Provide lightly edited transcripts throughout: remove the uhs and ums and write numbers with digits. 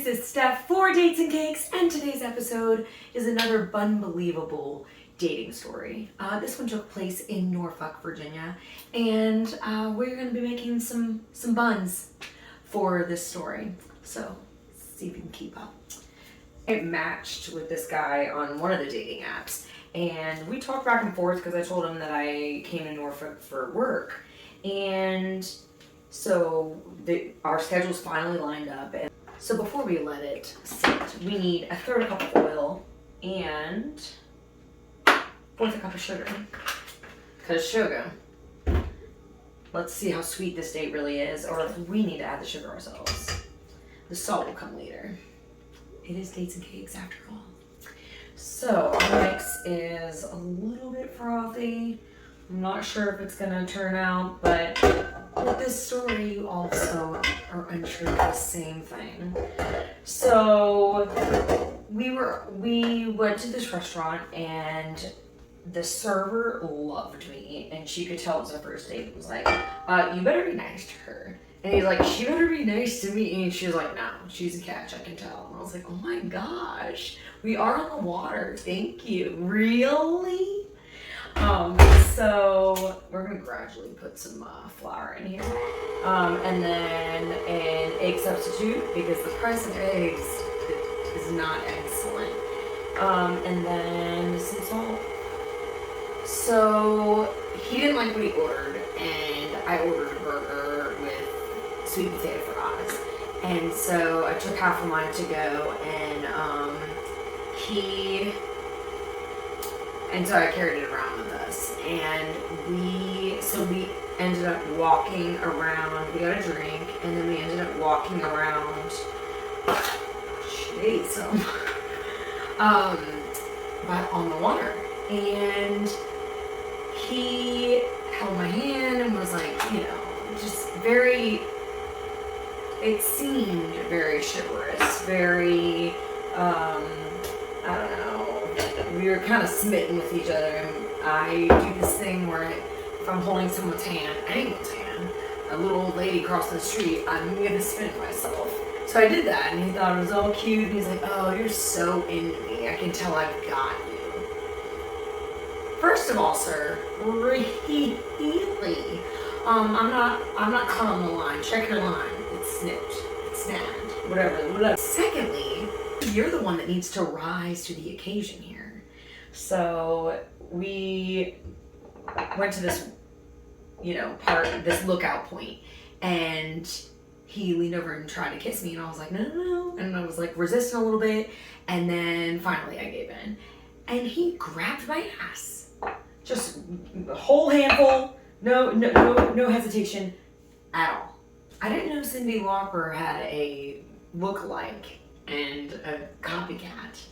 this is Steph for Dates and Cakes, and today's episode is another Bunbelievable dating story. This one took place in Norfolk, Virginia, and we're going to be making some buns for this story. So, let's see if we can keep up. I matched with this guy on one of the dating apps, and we talked back and forth because I told him that I came to Norfolk for work, and so our schedules finally lined up. And so before we let it sit, we need a third cup of oil and fourth cup of sugar. Because sugar, let's see how sweet this date really is, or if we need to add the sugar ourselves. The salt will come later. It is Dates and Cakes after all. So our mix is a little bit frothy. I'm not sure if it's gonna turn out, but with this story you also are unsure of the same thing. So we went to this restaurant and the server loved me, and she could tell it was the first date. It was like, you better be nice to her. And he's like, she better be nice to me. And she was like, no, she's a catch, I can tell. And I was like, oh my gosh, we are on the water, thank you. Really? So we're gonna gradually put some flour in here. And then an egg substitute, because the price of eggs is not excellent. And then some salt. So he didn't like what he ordered, and I ordered a burger with sweet potato fries. And so I took half of mine to go, and so I carried it around with us. And we ended up walking around. We got a drink, and then we ended up walking around. But on the water, and he held my hand and was like, just very. It seemed very chivalrous, very. I don't know. We were kind of smitten with each other, and I do this thing where if I'm holding someone's hand, anyone's hand, a little old lady crossing the street, I'm gonna spin myself. So I did that, and he thought it was all cute, and he's like, oh, you're so into me, I can tell I've got you. First of all, sir, really, I'm not caught on the line. Check your line. It's snipped, it's snapped, whatever. Secondly, you're the one that needs to rise to the occasion here. So we went to this, this lookout point, and he leaned over and tried to kiss me, and I was like, no, and I was like resisting a little bit, and then finally I gave in, and he grabbed my ass, just a whole handful, no hesitation at all. I didn't know Cyndi Lauper had a look-alike and a copycat.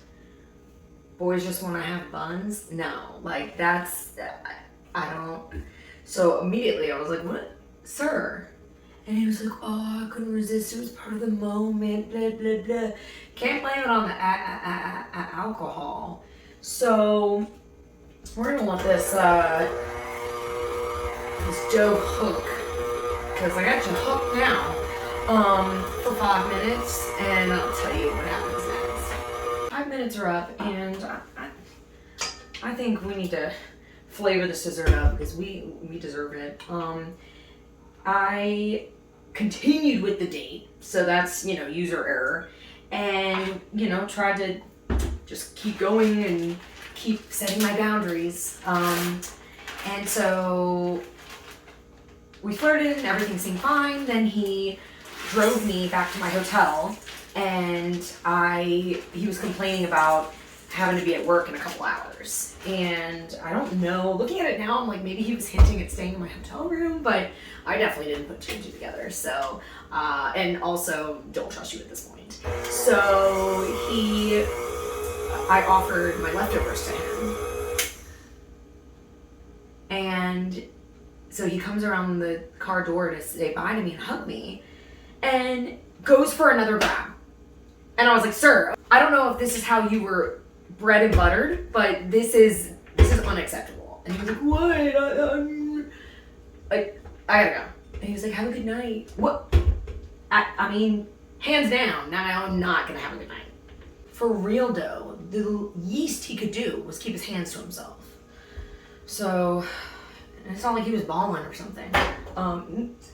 Boys just want to have buns? No, I don't. So immediately I was like, what, sir? And he was like, oh, I couldn't resist, it was part of the moment, blah, blah, blah. Can't blame it on the alcohol. So we're gonna let this dough hook, because I got you hooked now, for 5 minutes, and I'll tell you what happens next. 5 minutes are up, and I think we need to flavor this dessert up, because we deserve it. I continued with the date, so that's, user error, and, tried to just keep going and keep setting my boundaries. And so we flirted and everything seemed fine. Then he drove me back to my hotel, and he was complaining about having to be at work in a couple hours. And I don't know, looking at it now, I'm like, maybe he was hinting at staying in my hotel room, but I definitely didn't put two and two together. So, and also don't trust you at this point. So I offered my leftovers to him. And so he comes around the car door to say bye to me and hug me, and goes for another grab. And I was like, sir, I don't know if this is how you were bread and buttered, but this is unacceptable. And he was like, what? I gotta go. And he was like, have a good night. What? I mean, Hands down, now I'm not gonna have a good night. For real though, the least he could do was keep his hands to himself. So, it's not like he was balling or something.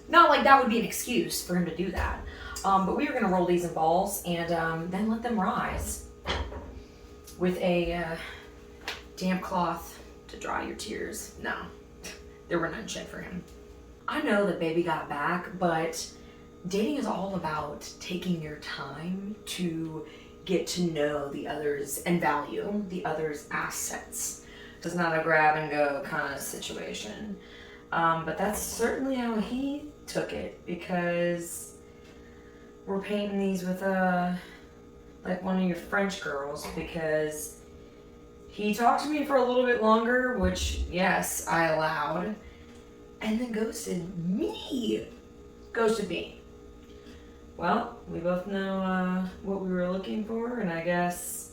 Not like that would be an excuse for him to do that. But we were gonna roll these in balls and then let them rise with a damp cloth to dry your tears. No, there were none shed for him. I know that baby got back, but dating is all about taking your time to get to know the others and value the other's assets. It's not a grab and go kind of situation. But that's certainly how he took it, because we're painting these with like one of your French girls, because he talked to me for a little bit longer, which yes, I allowed, and then ghosted me. Ghosted me. Well, we both know what we were looking for, and I guess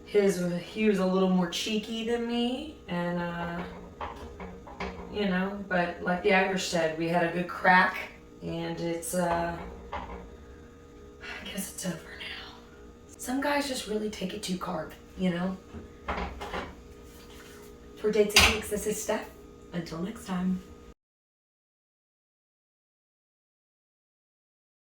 he was a little more cheeky than me, and you know, but like the Irish said, we had a good crack, and it's I guess it's over now. Some guys just really take it too carb, you know? For Dates and Cakes, this is Steph. Until next time.